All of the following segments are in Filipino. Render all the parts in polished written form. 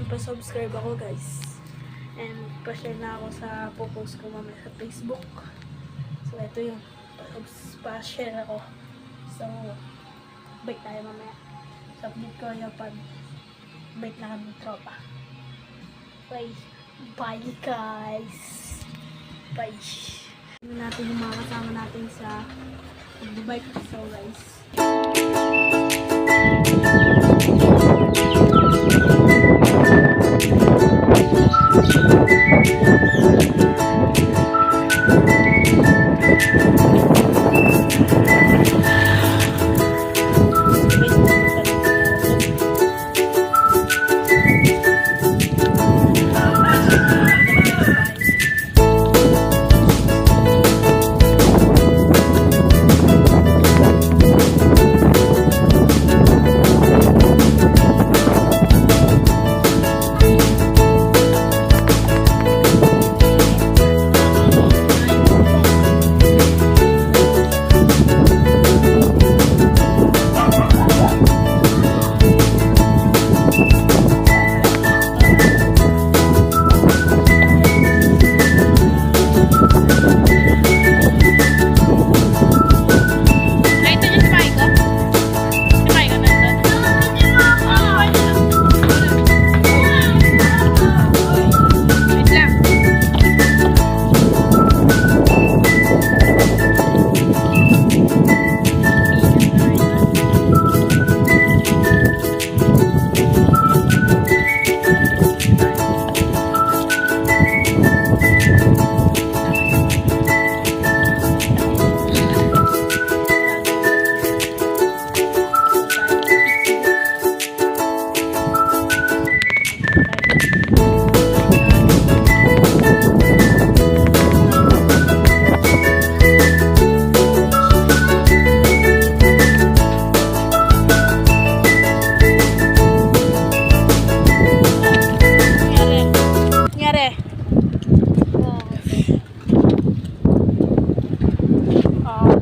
pa-subscribe ako guys. And pa-share na ako sa post ko mamaya sa Facebook. So ito yung pa-share ako. So bait tayo mamaya. So update ko yung pag bait na kami tropa. Bye. Bye guys. Bye. Ano natin yung mga kasama natin sa pag-bike. So guys.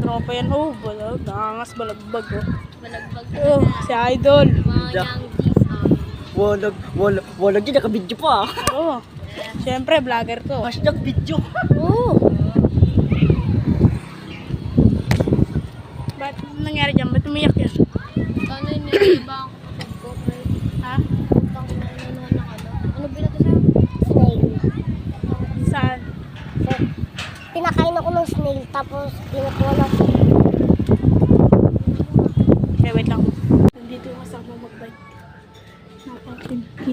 Tropa yan. Oh, balag. Nangangas balagbag. Oh. Balagbag. Oh, si Idol. Mga young G's. Walag yun, naka-video pa. Oh. Siyempre, vlogger to. Hashtag video. Oh. Ba't nangyari dyan? Ba't umiyak yan? Ano yun yung iba ang kapag ko? Ha? Pang nanonood ng ano? Ano binato sa'yo? Snail. Saan? Pinakain ako ng snail tapos pinukuha ng